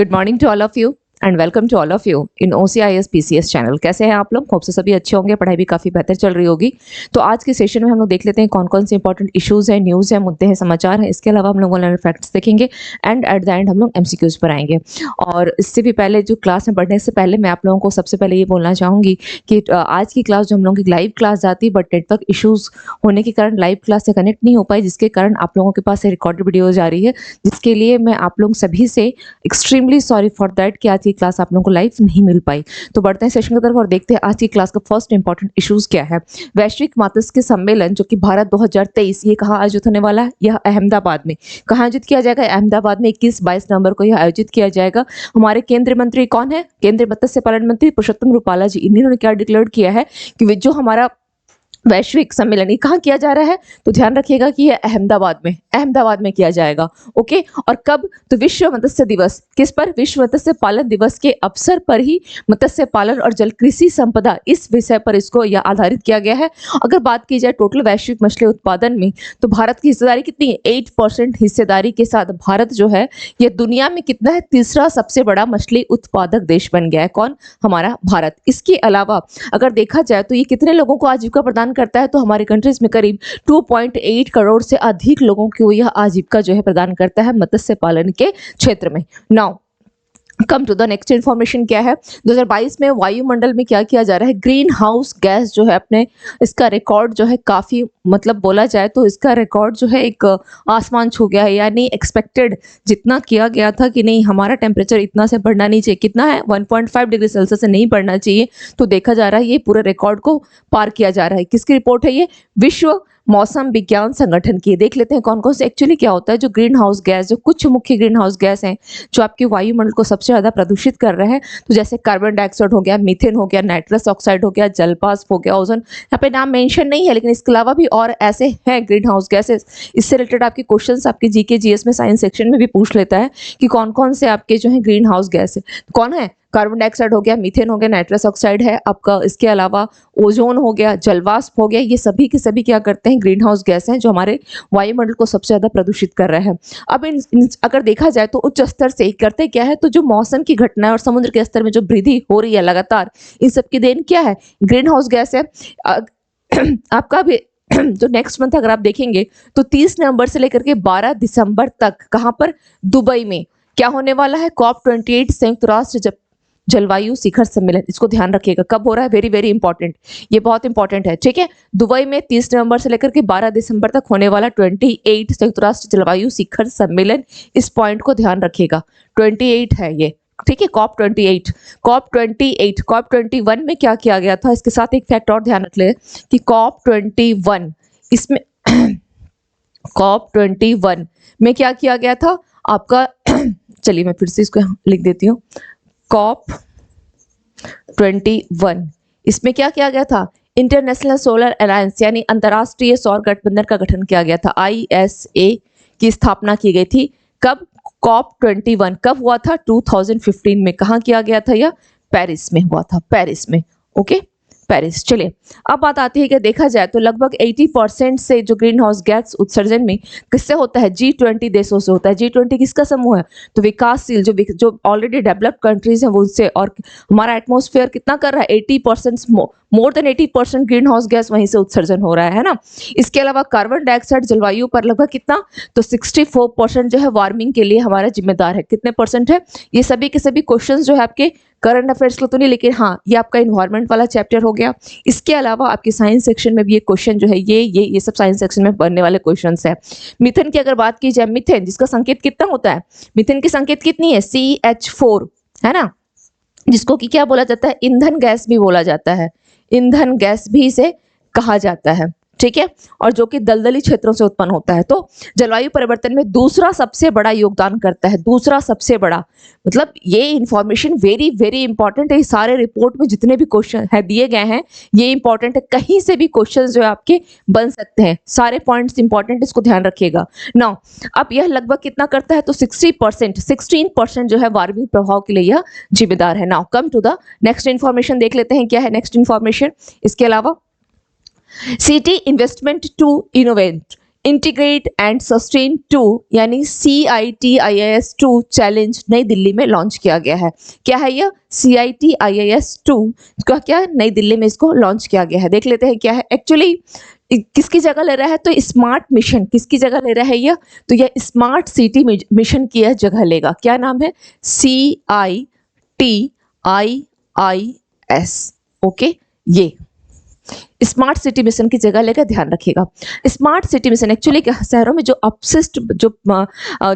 Good morning to all of you and welcome to all of you in OCIS PCS channel. कैसे हैं आप लोग? Hope से सभी अच्छे होंगे, पढ़ाई भी काफ़ी बेहतर चल रही होगी। तो आज के सेशन में हम लोग देख लेते हैं कौन कौन से इंपॉर्टेंट इश्यूज़ हैं, न्यूज़ है, मुद्दे हैं, समाचार हैं। इसके अलावा हम लोग ऑनलाइन फैक्ट्स देखेंगे एंड एट द एंड हम लोग MCQs पर आएंगे। और इससे भी पहले जो क्लास में पढ़ने से पहले मैं आप लोगों को सबसे पहले ये बोलना चाहूँगी कि आज की क्लास जो हम लोगों की लाइव क्लास जाती, बट नेटवर्क इशूज़ होने के कारण लाइव क्लास से कनेक्ट नहीं हो पाई, जिसके कारण आप लोगों के पास रिकॉर्डेड वीडियो जा रही है, जिसके लिए मैं आप लोग सभी से एक्सट्रीमली सॉरी फॉर दैट कि आज की क्लास आप लोगों को लाइव नहीं मिल पाई। तो बढ़ते हैं सेशन की तरफ और देखते हैं आज की क्लास का फर्स्ट इंपॉर्टेंट इश्यूज क्या है। वैश्विक मत्स्य सम्मेलन जो कि भारत 2023, ये कहाँ आयोजित होने वाला है? यह अहमदाबाद में। कहाँ आयोजित किया जाएगा? अहमदाबाद में 21-22 नवंबर को यह आयोजित किया जाएगा। हमारे केंद्रीय मंत्री कौन है? केंद्रीय मत्स्य पालन मंत्री पुरुषोत्तम रूपाला जी। इन्होंने क्या डिक्लेयर किया है कि जो हमारा वैश्विक सम्मेलन कहाँ किया जा रहा है? तो ध्यान रखिएगा कि यह अहमदाबाद में किया जाएगा। ओके, और कब? तो विश्व मत्स्य दिवस। किस पर? विश्व मत्स्य पालन दिवस के अवसर पर ही मत्स्य पालन और जल कृषि संपदा, इस विषय पर इसको यह आधारित किया गया है। अगर बात की जाए टोटल वैश्विक मछली उत्पादन में, तो भारत की हिस्सेदारी कितनी है? 8% हिस्सेदारी के साथ भारत जो है यह दुनिया में कितना है? तीसरा सबसे बड़ा मछली उत्पादक देश बन गया है। कौन? हमारा भारत। इसके अलावा अगर देखा जाए तो ये कितने लोगों को आजीविका प्रदान करता है? तो हमारे कंट्रीज में करीब 2.8 करोड़ से अधिक लोगों को यह आजीविका जो है प्रदान करता है मत्स्य पालन के क्षेत्र में। Now come to the next information क्या है? 2022 में वायुमंडल में क्या किया जा रहा है? ग्रीन हाउस गैस जो है अपने इसका रिकॉर्ड जो है काफ़ी, मतलब बोला जाए तो इसका रिकॉर्ड जो है एक आसमान छू गया है। यानी एक्सपेक्टेड जितना किया गया था कि नहीं हमारा टेम्परेचर इतना से बढ़ना नहीं चाहिए, कितना है? 1.5 डिग्री सेल्सियस से नहीं बढ़ना चाहिए, तो देखा जा रहा है ये पूरे रिकॉर्ड को पार किया जा रहा है। किसकी रिपोर्ट है ये? विश्व मौसम विज्ञान संगठन की। देख लेते हैं कौन कौन से एक्चुअली क्या होता है जो ग्रीन हाउस गैस, जो कुछ मुख्य ग्रीन हाउस गैस हैं जो आपके वायुमंडल को सबसे ज़्यादा प्रदूषित कर रहे हैं। तो जैसे कार्बन डाइऑक्साइड हो गया, मीथेन हो गया, नाइट्रस ऑक्साइड हो गया, जलवाष्प हो गया, ओजोन। यहाँ पे नाम मेंशन नहीं है, लेकिन इसके अलावा भी और ऐसे हैं ग्रीन हाउस गैसेस। इससे रिलेटेड आपके क्वेश्चंस आपके जीके जीएस में साइंस सेक्शन में भी पूछ लेता है कि कौन कौन से आपके जो है ग्रीन हाउस गैस है। कौन है? कार्बन डाइऑक्साइड हो गया, मीथेन हो गया, नाइट्रस ऑक्साइड है आपका, इसके अलावा ओजोन हो गया, जलवाष्प हो गया। ये सभी के सभी क्या करते हैं? ग्रीन हाउस गैस हैं जो हमारे वायुमंडल को सबसे ज्यादा प्रदूषित कर रहे हैं। अब अगर देखा जाए तो उच्च स्तर से करते क्या है, तो जो मौसम की घटना और समुद्र के स्तर में जो वृद्धि हो रही है लगातार, इन सब की देन क्या है? ग्रीन हाउस गैस है। आपका भी जो नेक्स्ट मंथ अगर आप देखेंगे तो 30 नवंबर से लेकर के 12 दिसंबर तक कहां पर? दुबई में क्या होने वाला है? COP28 संयुक्त राष्ट्र जलवायु शिखर सम्मेलन। इसको ध्यान रखिएगा कब हो रहा है, वेरी वेरी इंपॉर्टेंट, ये बहुत इंपॉर्टेंट है। ठीक है, दुबई में 30 नवंबर से लेकर के 12 दिसंबर तक होने वाला 28 संयुक्त राष्ट्र जलवायु शिखर सम्मेलन। इस पॉइंट को ध्यान रखिएगा, 28 है ये। ठीक है, COP28 COP21 में क्या किया गया था? इसके साथ एक फैक्ट और ध्यान रख ले कि COP21 इसमें COP21 में क्या किया गया था आपका? चलिए मैं फिर से इसको लिख देती हूँ। COP21 इसमें क्या किया गया था? इंटरनेशनल सोलर अलायंस यानी अंतरराष्ट्रीय सौर गठबंधन का गठन किया गया था। ISA की स्थापना की गई थी। कब? COP21 कब हुआ था? 2015 में। कहाँ किया गया था? यह पेरिस में हुआ था, पेरिस में। Okay, Paris. चलिए अब बात आती है कि देखा जाए तो लगभग 80% से जो ग्रीन हाउस गैस उत्सर्जन में किससे होता है? G20 देशों से होता है। G20 किसका समूह है? तो विकासशील जो ऑलरेडी डेवलप्ड कंट्रीज हैं वो उससे। और हमारा एटमॉस्फेयर कितना कर रहा है? 80%, more than 80% green house gas वहीं से उत्सर्जन हो रहा है ना। इसके अलावा कार्बन डाइऑक्साइड जलवायु पर लगभग कितना? तो 64% जो है वार्मिंग के लिए हमारा जिम्मेदार है। कितने परसेंट है? ये सभी के सभी क्वेश्चन जो है आपके करंट अफेयर्स को तो नहीं, लेकिन हाँ ये आपका इन्वायरमेंट वाला चैप्टर हो गया। इसके अलावा आपके साइंस सेक्शन में भी ये क्वेश्चन जो है ये सब साइंस सेक्शन में बनने वाले क्वेश्चंस है। मिथेन की अगर बात की जाए, मिथेन जिसका संकेत कितना होता है? मिथेन की संकेत कितनी है? CH4 है ना, जिसको कि क्या बोला जाता है? ईंधन गैस भी बोला जाता है, ईंधन गैस भी इसे कहा जाता है। ठीक है, और जो कि दलदली क्षेत्रों से उत्पन्न होता है। तो जलवायु परिवर्तन में दूसरा सबसे बड़ा योगदान करता है, दूसरा सबसे बड़ा, मतलब ये इंफॉर्मेशन वेरी वेरी इंपॉर्टेंट है। सारे रिपोर्ट में जितने भी क्वेश्चन है दिए गए हैं ये इंपॉर्टेंट है, कहीं से भी क्वेश्चन जो है आपके बन सकते हैं। सारे पॉइंट्स इंपॉर्टेंट, इसको ध्यान रखिएगा। नाउ अब यह लगभग कितना करता है? तो 16% जो है वार्मिंग प्रभाव के लिए यह जिम्मेदार है। Now come to the next information, देख लेते हैं क्या है नेक्स्ट इन्फॉर्मेशन। इसके अलावा city investment to innovate integrate and sustain 2 यानी CITIIS 2 चैलेंज नई दिल्ली में लॉन्च किया गया है। क्या है यह? CITIIS 2 का क्या नई दिल्ली में इसको लॉन्च किया गया है। देख लेते हैं क्या है एक्चुअली, किसकी जगह ले रहा है, तो स्मार्ट मिशन किसकी जगह ले रहा है यह, तो यह स्मार्ट सिटी मिशन की यह जगह लेगा। क्या नाम है? CITIIS। ओके, ये स्मार्ट सिटी मिशन की जगह लेकर ध्यान रखिएगा। स्मार्ट सिटी मिशन एक्चुअली शहरों में जो अपशिष्ट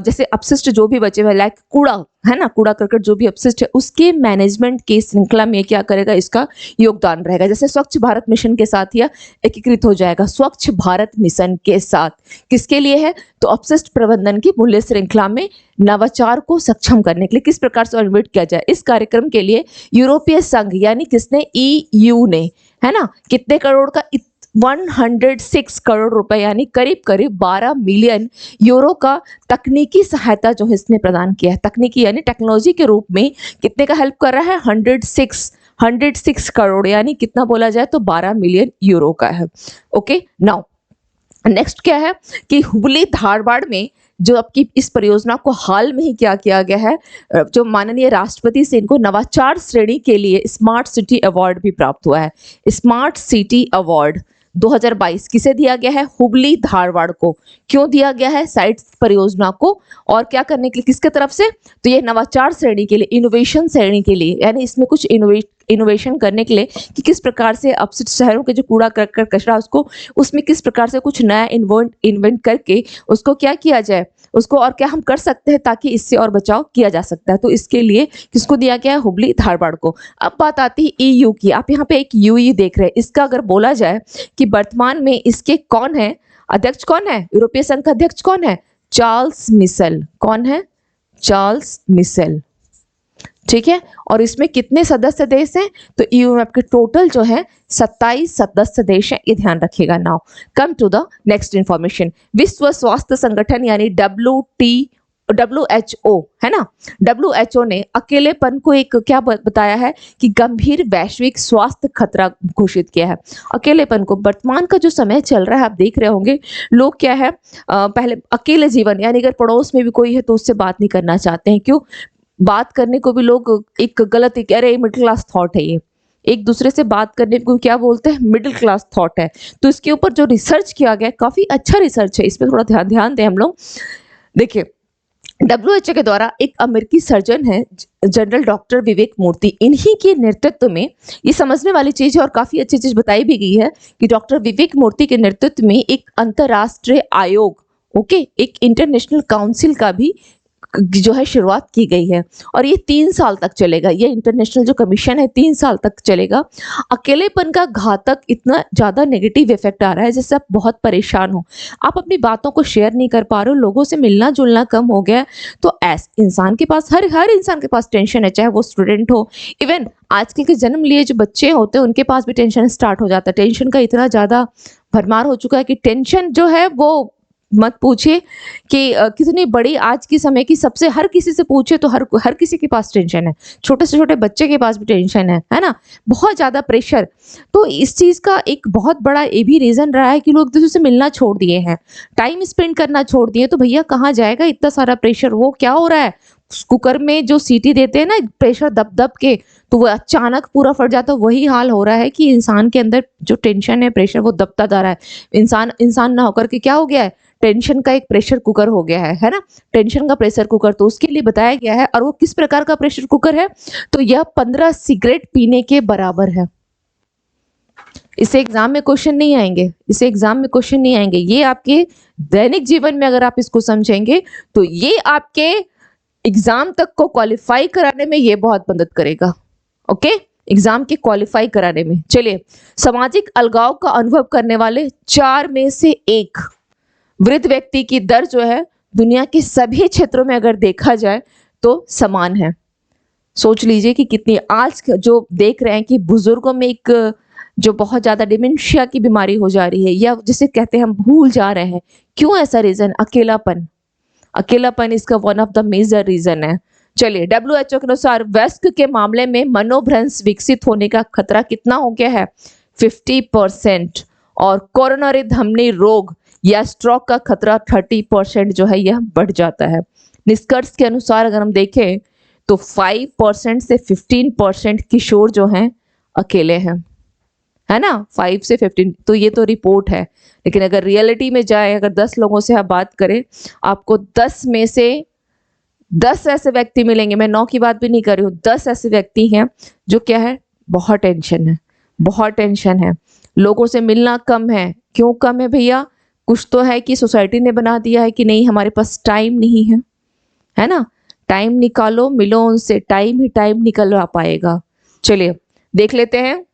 जैसे अपशिष्ट जो भी बचे हुए लाइक कूड़ा है ना, कूड़ा करकट जो भी अपशिष्ट है उसके मैनेजमेंट की श्रृंखला में क्या करेगा, इसका योगदान रहेगा। जैसे स्वच्छ भारत मिशन के साथ यह एकीकृत हो जाएगा। स्वच्छ भारत मिशन के साथ किसके लिए है, तो अपशिष्ट प्रबंधन की मूल्य श्रृंखला में नवाचार को सक्षम करने के लिए किस प्रकार से इन्वेट किया जाए। इस कार्यक्रम के लिए यूरोपीय संघ यानी किसने, EU ने, है ना, कितने करोड़ का, 106 करोड़ रुपए यानी करीब करीब 12 मिलियन यूरो का तकनीकी सहायता जो है इसने प्रदान किया है। तकनीकी यानी टेक्नोलॉजी के रूप में कितने का हेल्प कर रहा है, 106 करोड़ यानी कितना बोला जाए तो 12 मिलियन यूरो का है। ओके, नाउ नेक्स्ट क्या है कि हुबली धारवाड़ में जो आपकी इस परियोजना को हाल में ही क्या किया गया है, जो माननीय राष्ट्रपति से इनको नवाचार श्रेणी के लिए स्मार्ट सिटी अवार्ड भी प्राप्त हुआ है। स्मार्ट सिटी अवार्ड 2022 किसे दिया गया है, हुबली धारवाड़ को। क्यों दिया गया है, साइट परियोजना को, और क्या करने के लिए, किसके तरफ से, तो ये नवाचार श्रेणी के लिए, इनोवेशन श्रेणी के लिए, यानी इसमें कुछ इनोवेशन करने के लिए कि किस प्रकार से अपशिष्ट शहरों के जो कूड़ा करकट कचरा उसको उसमें किस प्रकार से कुछ नया इन्वेंट करके उसको क्या किया जाए, उसको और क्या हम कर सकते हैं ताकि इससे और बचाव किया जा सकता है। तो इसके लिए किसको दिया गया है, हुबली धारवाड़ को। अब बात आती है EU की। आप यहाँ पे एक UE देख रहे हैं। इसका अगर बोला जाए कि वर्तमान में इसके कौन है अध्यक्ष, कौन है, यूरोपीय संघ का अध्यक्ष कौन है, चार्ल्स मिशेल। कौन है, चार्ल्स मिशेल। ठीक है, और इसमें कितने सदस्य देश हैं, तो EU में आपके टोटल जो है 27 सदस्य देश हैं, ये ध्यान रखिएगा। Now come to the next information. विश्व स्वास्थ्य संगठन यानी WHO है ना, WHO ने अकेलेपन को एक क्या बताया है कि गंभीर वैश्विक स्वास्थ्य खतरा घोषित किया है। अकेलेपन को, वर्तमान का जो समय चल रहा है आप देख रहे होंगे, लोग क्या है पहले अकेले जीवन, यानी अगर पड़ोस में भी कोई है तो उससे बात नहीं करना चाहते हैं। क्यों, बात करने को भी लोग एक गलत, अरे मिडिल क्लास थॉट है ये, एक दूसरे से बात करने को क्या बोलते हैं, मिडिल क्लास थॉट है। तो इसके ऊपर जो रिसर्च किया गया काफी अच्छा रिसर्च है, इस पर थोड़ा ध्यान दें हम लोग। देखिए WHO के द्वारा एक अमेरिकी सर्जन है जनरल डॉक्टर विवेक मूर्ति, इन्हीं के नेतृत्व में, ये समझने वाली चीज है और काफी अच्छी चीज बताई भी गई है कि डॉक्टर विवेक मूर्ति के नेतृत्व में एक अंतरराष्ट्रीय आयोग, ओके, एक इंटरनेशनल काउंसिल का भी जो है शुरुआत की गई है, और ये 3 साल तक चलेगा। ये इंटरनेशनल जो कमीशन है 3 साल तक चलेगा। अकेलेपन का घातक इतना ज्यादा नेगेटिव इफेक्ट आ रहा है जिससे आप बहुत परेशान हो, आप अपनी बातों को शेयर नहीं कर पा रहे हो, लोगों से मिलना जुलना कम हो गया। तो इंसान के पास, हर इंसान के पास टेंशन है, चाहे वो स्टूडेंट हो, इवन आजकल के जन्म लिए जो बच्चे होते हैं उनके पास भी टेंशन स्टार्ट हो जाता है। टेंशन का इतना ज्यादा भरमार हो चुका है कि टेंशन जो है वो मत पूछिए कि कितनी बड़ी आज की समय की, सबसे, हर किसी से पूछे तो हर किसी के पास टेंशन है, छोटे से छोटे बच्चे के पास भी टेंशन है ना, बहुत ज्यादा प्रेशर। तो इस चीज का एक बहुत बड़ा ये भी रीजन रहा है कि लोग दूसरे से मिलना छोड़ दिए हैं, टाइम स्पेंड करना छोड़ दिए। तो भैया कहाँ जाएगा इतना सारा प्रेशर, वो क्या हो रहा है, कुकर में जो सीटी देते हैं ना प्रेशर दब दब के, तो वो अचानक पूरा फट जाता है। वही हाल हो रहा है कि इंसान के अंदर जो टेंशन है, प्रेशर, वो दबता जा रहा है। इंसान ना होकर के क्या हो गया है, टेंशन का एक प्रेशर कुकर हो गया है ना, टेंशन का प्रेशर कुकर। तो उसके लिए बताया गया है, और वो किस प्रकार का प्रेशर कुकर है, तो यह 15 सिगरेट पीने के बराबर है। इसे एग्जाम में क्वेश्चन नहीं आएंगे, इसे एग्जाम में क्वेश्चन नहीं आएंगे। ये आपके दैनिक जीवन में अगर आप इसको समझेंगे तो ये आपके एग्जाम तक को क्वालिफाई कराने में ये बहुत मदद करेगा। ओके, एग्जाम के क्वालिफाई कराने में। चलिए, सामाजिक अलगाव का अनुभव करने वाले 4 में से 1 वृद्ध व्यक्ति की दर जो है दुनिया के सभी क्षेत्रों में अगर देखा जाए तो समान है। सोच लीजिए कि कितनी, आज जो देख रहे हैं कि बुजुर्गों में एक जो बहुत ज्यादा डिमेंशिया की बीमारी हो जा रही है, या जिसे कहते हैं हम भूल जा रहे हैं, क्यों ऐसा रीजन, अकेलापन इसका one of the major reason है। चलिए, WHO के अनुसार वयस्क के मामले में मनोभ्रंश विकसित होने का खतरा कितना हो गया है, 50%। और कोरोनरी धमनी रोग या स्ट्रोक का खतरा 30% जो है यह बढ़ जाता है। निष्कर्ष के अनुसार अगर हम देखें तो 5% से 15% किशोर जो हैं अकेले हैं, है ना, 5 से 15। तो ये तो रिपोर्ट है, लेकिन अगर रियलिटी में जाए, अगर 10 लोगों से आप बात करें, आपको 10 में से 10 ऐसे व्यक्ति मिलेंगे, मैं 9 की बात भी नहीं कर रही हूँ, 10 ऐसे व्यक्ति हैं जो क्या है, बहुत टेंशन है, बहुत टेंशन है, लोगों से मिलना कम है। क्यों कम है भैया? कुछ तो है कि सोसाइटी ने बना दिया है कि नहीं हमारे पास टाइम नहीं है ना, टाइम निकालो, मिलो उनसे, टाइम ही टाइम निकल पाएगा। चलिए देख लेते हैं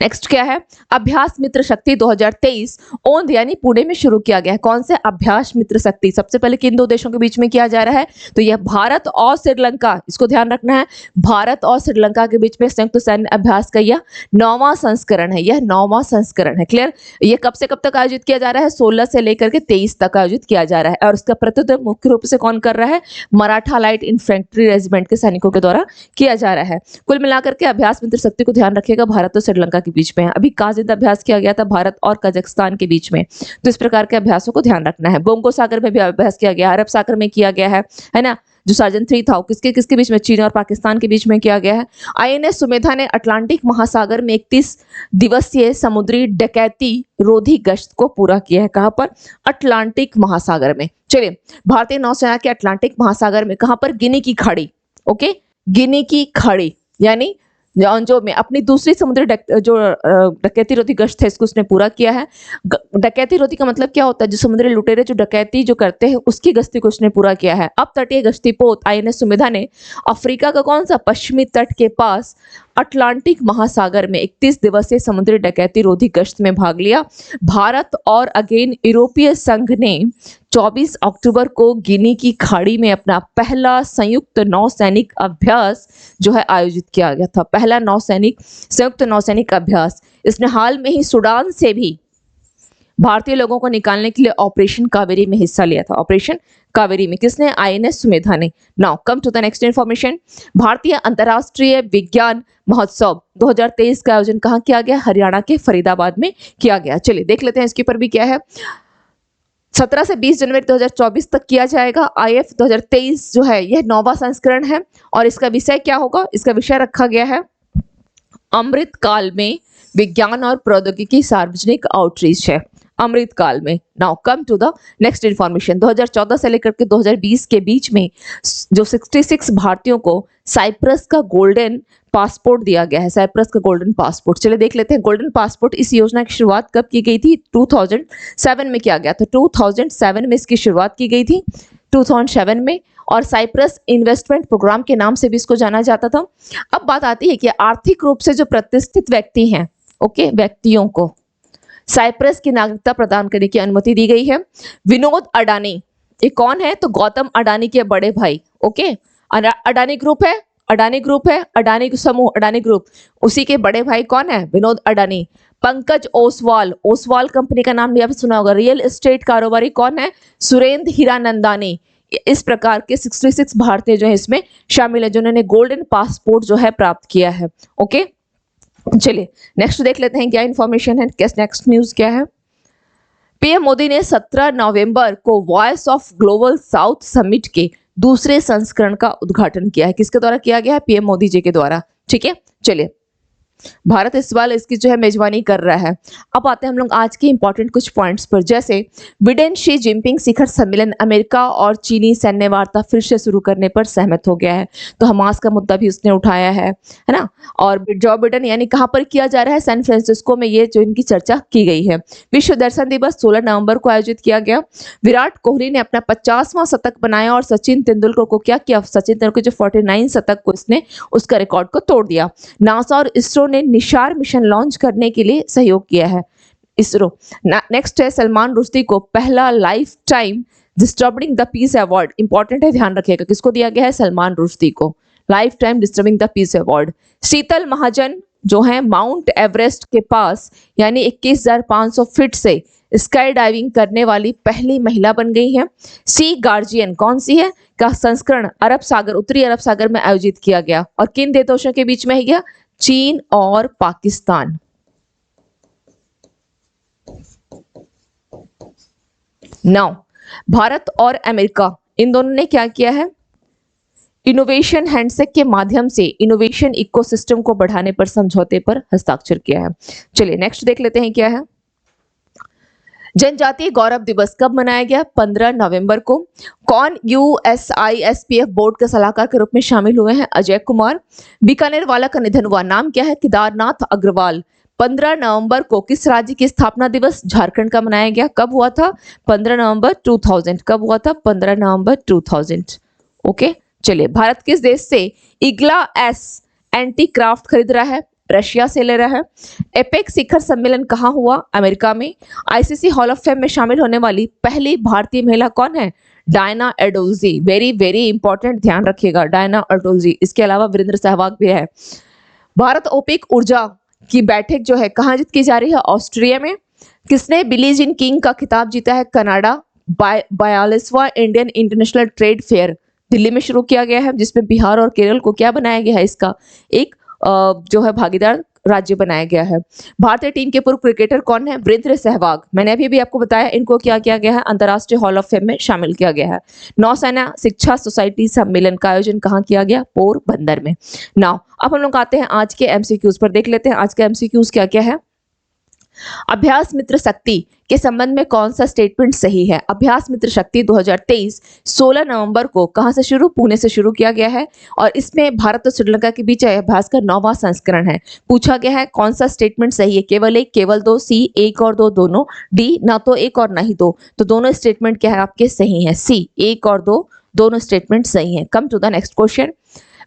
नेक्स्ट क्या है। अभ्यास मित्र शक्ति 2023 ओंध यानी पुणे में शुरू किया गया है। कौन से अभ्यास मित्र शक्ति? सबसे पहले किन दो देशों के बीच में किया जा रहा है? तो यह भारत और श्रीलंका, इसको ध्यान रखना है, भारत और श्रीलंका के बीच में संयुक्त सैन्य अभ्यास का यह 9वां संस्करण है, यह 9वां संस्करण है। क्लियर? ये कब से कब तक आयोजित किया जा रहा है? 16 से लेकर के 23 तक आयोजित किया जा रहा है। और इसका प्रतिनिधित्व मुख्य रूप से कौन कर रहा है? मराठा लाइट इन्फेंट्री रेजिमेंट के सैनिकों के द्वारा किया जा रहा है। कुल मिलाकर के अभ्यास मित्र शक्ति को ध्यान रखिएगा, भारत और श्रीलंका के बीच में है। अभी काजिंद अभ्यास किया गया था भारत और कजाकिस्तान के बीच में, तो इस प्रकार के अभ्यासों को ध्यान रखना है। बोंगो सागर में भी अभ्यास किया गया, अरब सागर में किया गया है ना। जो सार्जन 3 था किसके किसके बीच में? चीन और पाकिस्तान के बीच में किया गया है। आईएनएस सुमेधा ने अटलांटिक महासागर में 31 दिवसीय समुद्री डकैती रोधी गश्त को पूरा किया है। कहां पर? अटलांटिक महासागर में। चलिए, भारतीय नौसेना के अटलांटिक महासागर में कहां पर? गिनी की खाड़ी। ओके, गिनी की खाड़ी यानी जो में अपनी दूसरी समुद्री डकैती रोधी गश्त है, इसको उसने पूरा किया है। डकैती रोधी का मतलब क्या होता है? जो समुद्री लुटेरे जो डकैती जो करते हैं उसकी गश्ती को उसने पूरा किया है। अब तटीय गश्ती पोत आईएनएस सुमेधा ने अफ्रीका का कौन सा? पश्चिमी तट के पास अटलांटिक महासागर में 31 दिवसीय समुद्री डकैती रोधी गश्त में भाग लिया। भारत और अगेन यूरोपीय संघ ने 24 अक्टूबर को गिनी की खाड़ी में अपना पहला संयुक्त नौसैनिक अभ्यास जो है आयोजित किया गया था। पहला संयुक्त नौसैनिक अभ्यास। इसने हाल में ही सूडान से भी भारतीय लोगों को निकालने के लिए ऑपरेशन कावेरी में हिस्सा लिया था। ऑपरेशन कावेरी में किसने? आईएनएस सुमेधा ने। Now come to the next information. भारतीय अंतर्राष्ट्रीय विज्ञान महोत्सव 2023 का आयोजन कहाँ किया गया? हरियाणा के फरीदाबाद में किया गया। चलिए देख लेते हैं इसके ऊपर भी क्या है। 17 से 20 जनवरी 2024 तक किया जाएगा। IF 2023 जो है यह 9वां संस्करण है और इसका विषय क्या होगा? इसका विषय रखा गया है अमृत काल में विज्ञान और प्रौद्योगिकी सार्वजनिक आउटरीच है। अमृत काल में। Now come to the next information. 2014 से लेकर के 2020 के बीच में जो 66 भारतीयों को साइप्रस का गोल्डन पासपोर्ट दिया गया है। साइप्रस का गोल्डन पासपोर्ट। चलिए देख लेते हैं गोल्डन पासपोर्ट इस योजना की शुरुआत कब की गई थी? 2007 में किया गया था। 2007 में इसकी शुरुआत की गई थी, 2007 में। और साइप्रस इन्वेस्टमेंट प्रोग्राम के नाम से भी इसको जाना जाता था। अब बात आती है कि आर्थिक रूप से जो प्रतिष्ठित व्यक्ति हैं, ओके, व्यक्तियों को साइप्रस की नागरिकता प्रदान करने की अनुमति दी गई है। विनोद अडानी, ये कौन है? तो गौतम अडानी के बड़े भाई। ओके, अडानी ग्रुप है, अडानी ग्रुप है, अडानी समूह, अडानी ग्रुप, उसी के बड़े भाई कौन है? विनोद अडानी। पंकज ओसवाल, ओसवाल कंपनी का नाम भी आपने सुना होगा। रियल एस्टेट कारोबारी कौन है? सुरेंद्र हीरानंदानी। इस प्रकार के 66 भारतीय जो है इसमें शामिल है जिन्होंने गोल्डन पासपोर्ट जो है प्राप्त किया है। ओके, चलिए नेक्स्ट देख लेते हैं क्या इंफॉर्मेशन है, नेक्स्ट न्यूज क्या है। पीएम मोदी ने 17 नवंबर को Voice of Global South Summit के दूसरे संस्करण का उद्घाटन किया है। किसके द्वारा किया गया है? पीएम मोदी जी के द्वारा। ठीक है, चलिए भारत इस बार इसकी जो है मेजबानी कर रहा है। अब आते हैं हम लोग आज के इंपॉर्टेंट कुछ पॉइंट्स पर, जैसे बिडेन शी जिनपिंग शिखर सम्मेलन, अमेरिका और चीनी सैन्य वार्ता फिर से शुरू करने पर सहमत हो गया है। तो हमास का मुद्दा भी उसने उठाया है ना। और जो बिडेन यानी कहाँ पर किया जा रहा है? सैन फ्रांसिस्को में ये जो इनकी चर्चा की गई है। विश्व दर्शन दिवस 16 नवंबर को आयोजित किया गया। विराट कोहली ने अपना 50वां शतक बनाया और सचिन तेंदुलकर को क्या किया? सचिन तेंदुलकर जो 49 शतक को इसने उसका रिकॉर्ड को तोड़ दिया। नासा और इसरो ने निशार मिशन लॉन्च करने के लिए सहयोग किया है। इसरो। नेक्स्ट है सलमान रुश्दी को पहला life time disturbing the peace award. Important है, ध्यान रखिएगा, किसको दिया गया है? सलमान रुश्दी को lifetime disturbing the peace award. Sheetal Mahajan जो है माउंट एवरेस्ट के पास यानी 21,500 फीट से स्काई डाइविंग करने वाली पहली महिला बन गई है। सी गार्जियन कौन सी है? का संस्करण अरब सागर, उत्तरी अरब सागर में आयोजित किया गया। और किन देशों के बीच में है गया? चीन और पाकिस्तान। नाउ भारत और अमेरिका इन दोनों ने क्या किया है, इनोवेशन हैंडशेक के माध्यम से इनोवेशन इकोसिस्टम को बढ़ाने पर समझौते पर हस्ताक्षर किया है। चलिए नेक्स्ट देख लेते हैं क्या है। जनजातीय गौरव दिवस कब मनाया गया? 15 नवंबर को। कौन USISPF बोर्ड के सलाहकार के रूप में शामिल हुए हैं? अजय कुमार। बीकानेर वाला का निधन हुआ, नाम क्या है? केदारनाथ अग्रवाल। 15 नवंबर को किस राज्य की स्थापना दिवस झारखंड का मनाया गया? कब हुआ था? 15 नवंबर 2000। कब हुआ था? 15 नवंबर 2000। ओके, चलिए भारत किस देश से इग्ला एस एंटी क्राफ्ट खरीद रहा है? रशिया से ले रहा है। एपेक शिखर सम्मेलन कहाँ हुआ? अमेरिका में। आईसीसी हॉल ऑफ फेम में शामिल होने वाली पहली भारतीय महिला कौन है? Diana Edulji. Very very important, ध्यान रखिएगा, डायना एडोल्जी। इसके अलावा वीरेंद्र सहवाग भी है। भारत ओपेक ऊर्जा की बैठक जो है कहाँ की जा रही है? ऑस्ट्रिया में। किसने बिली जीन किंग का खिताब जीता है? कनाडा। 42वां Indian international trade fair Delhi में शुरू किया गया है, जिसमें बिहार और केरल को क्या बनाया गया है? इसका एक जो है भागीदार राज्य बनाया गया है। भारतीय टीम के पूर्व क्रिकेटर कौन है? वीरेंद्र सहवाग। मैंने अभी भी आपको बताया, इनको क्या किया गया है? अंतर्राष्ट्रीय हॉल ऑफ फेम में शामिल किया गया है। नौसेना शिक्षा सोसाइटी सम्मेलन का आयोजन कहाँ किया गया? पोरबंदर में। नाउ अब हम लोग आते हैं आज के एमसीक्यूज पर। देख लेते हैं आज के एमसीक्यूज क्या क्या है। अभ्यास मित्र शक्ति के संबंध में कौन सा स्टेटमेंट सही है? अभ्यास मित्र शक्ति 2023 16 नवंबर को कहां से शुरू? पुणे से शुरू किया गया है और इसमें भारत और श्रीलंका के बीच अभ्यास का 9वां संस्करण है। पूछा गया है कौन सा स्टेटमेंट सही है? केवल एक, केवल दो, सी एक और दो दोनों, डी ना तो एक और ना ही दो। तो दोनों स्टेटमेंट क्या है आपके? सही है। सी एक और दो दोनों स्टेटमेंट सही है। Come to the next question.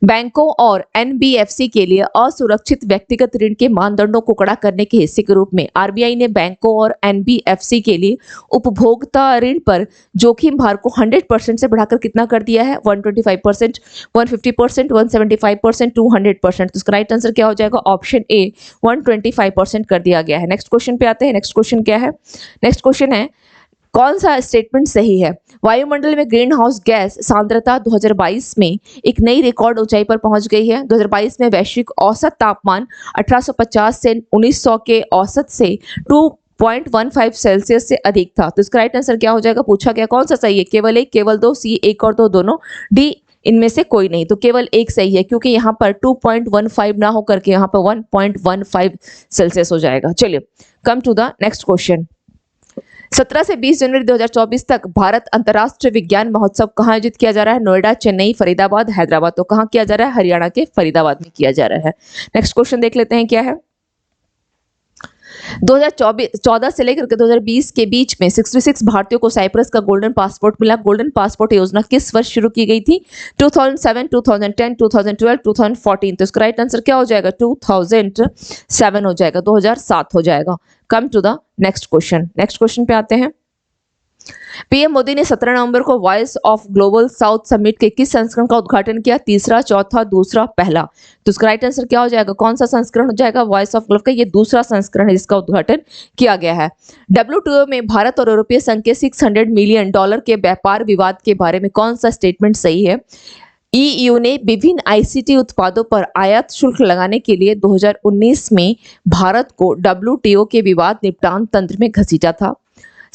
बैंकों और एनबीएफसी के लिए असुरक्षित व्यक्तिगत ऋण के मानदंडों को कड़ा करने के हिस्से के रूप में आरबीआई ने बैंकों और एनबीएफसी के लिए उपभोक्ता ऋण पर जोखिम भार को 100% से बढ़ाकर कितना कर दिया है? 125%, 150%, 175%, 200%। तो इसका राइट आंसर क्या हो जाएगा? ऑप्शन ए 125% कर दिया गया है। नेक्स्ट क्वेश्चन पे आते हैं। नेक्स्ट क्वेश्चन क्या है? नेक्स्ट क्वेश्चन है कौन सा स्टेटमेंट सही है? वायुमंडल में ग्रीन हाउस गैस सांद्रता 2022 में एक नई रिकॉर्ड ऊंचाई पर पहुंच गई है। 2022 में वैश्विक औसत तापमान 1850 से 1900 के औसत से 2.15 सेल्सियस से अधिक था। तो इसका राइट आंसर क्या हो जाएगा? पूछा गया कौन सा सही है? केवल एक, केवल दो, सी एक और दो दोनों, डी इनमें से कोई नहीं। तो केवल एक सही है क्योंकि यहाँ पर 2.15 ना होकर के यहाँ पर 1.15 सेल्सियस हो जाएगा। चलिए come to the next question. 17 से 20 जनवरी 2024 तक भारत अंतर्राष्ट्रीय विज्ञान महोत्सव कहाँ आयोजित किया जा रहा है? नोएडा, चेन्नई, फरीदाबाद, हैदराबाद। तो कहाँ किया जा रहा है? हरियाणा के फरीदाबाद में किया जा रहा है। नेक्स्ट क्वेश्चन देख लेते हैं क्या है। 2014 से लेकर 2020 के बीच में 66 भारतीयों को साइप्रस का गोल्डन पासपोर्ट मिला। गोल्डन पासपोर्ट योजना किस वर्ष शुरू की गई थी? 2007, 2010, 2012, 2014। तो इसका राइट आंसर क्या हो जाएगा? 2007 हो जाएगा, 2007 हो जाएगा। Come to the next question. Next question पे आते हैं। पीएम मोदी ने 17 नवंबर को Voice of Global South Summit के किस संस्करण का उद्घाटन किया? तीसरा, चौथा, दूसरा, पहला। तो इसका राइट आंसर क्या हो जाएगा? कौन सा संस्करण हो जाएगा? वॉइस ऑफ ग्लोबल का ये दूसरा संस्करण है जिसका उद्घाटन किया गया है। WTO में भारत और यूरोपीय संघ के $600 मिलियन के व्यापार विवाद के बारे में कौन सा स्टेटमेंट सही है? EU ने विभिन्न आईसीटी उत्पादों पर आयात शुल्क लगाने के लिए 2019 में भारत को WTO के विवाद निपटान तंत्र में घसीटा था।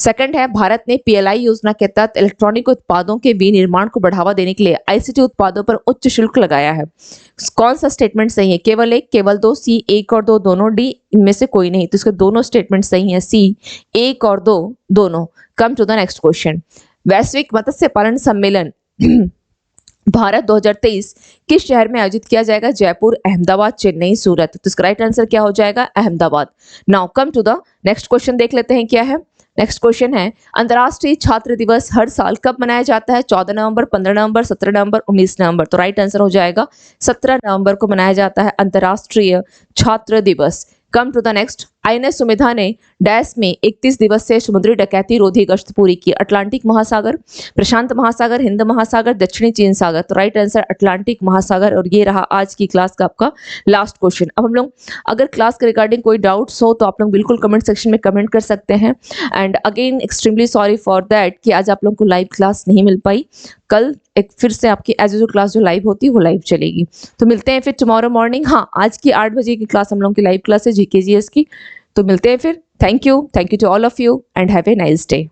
सेकंड है भारत ने PLI योजना के तहत इलेक्ट्रॉनिक उत्पादों के विनिर्माण को बढ़ावा देने के लिए आईसीटी उत्पादों पर उच्च शुल्क लगाया है। कौन सा स्टेटमेंट सही है? केवल एक, केवल दो, सी एक और दो दोनों, डी इनमें से कोई नहीं। तो इसके दोनों स्टेटमेंट सही है। सी एक और दो दोनों। Come to the next question. वैश्विक मत्स्य पालन सम्मेलन भारत 2023 किस शहर में आयोजित किया जाएगा? जयपुर, अहमदाबाद, चेन्नई, सूरत। तो इसका राइट आंसर क्या हो जाएगा? Ahmedabad. Now come to the next question देख लेते हैं क्या है। नेक्स्ट क्वेश्चन है अंतर्राष्ट्रीय छात्र दिवस हर साल कब मनाया जाता है? 14 नवंबर, 15 नवंबर, 17 नवंबर, 19 नवंबर। तो राइट आंसर हो जाएगा 17 नवंबर को मनाया जाता है अंतर्राष्ट्रीय छात्र दिवस। Come to the next. INS Sumedha ने डैश में 31 दिवसीय समुद्री डकैती रोधी गश्त पूरी की। अटलांटिक महासागर, प्रशांत महासागर, हिंद महासागर, दक्षिणी चीन सागर। तो राइट आंसर अटलांटिक महासागर। और ये रहा आज की क्लास का आपका लास्ट क्वेश्चन। अब हम लोग अगर क्लास के रिगार्डिंग कोई डाउट्स हो तो आप लोग बिल्कुल कमेंट सेक्शन में कमेंट कर सकते हैं। And again extremely sorry for that कि आज आप लोगों को लाइव क्लास नहीं मिल पाई। कल एक फिर से आपकी एज यूजुअल क्लास जो लाइव होती है वो लाइव चलेगी। तो मिलते हैं फिर टुमारो मॉर्निंग। हाँ, आज की 8 बजे की क्लास हम लोगों की लाइव क्लास है GK GS की। तो मिलते हैं फिर। Thank you to all of you and have a nice day.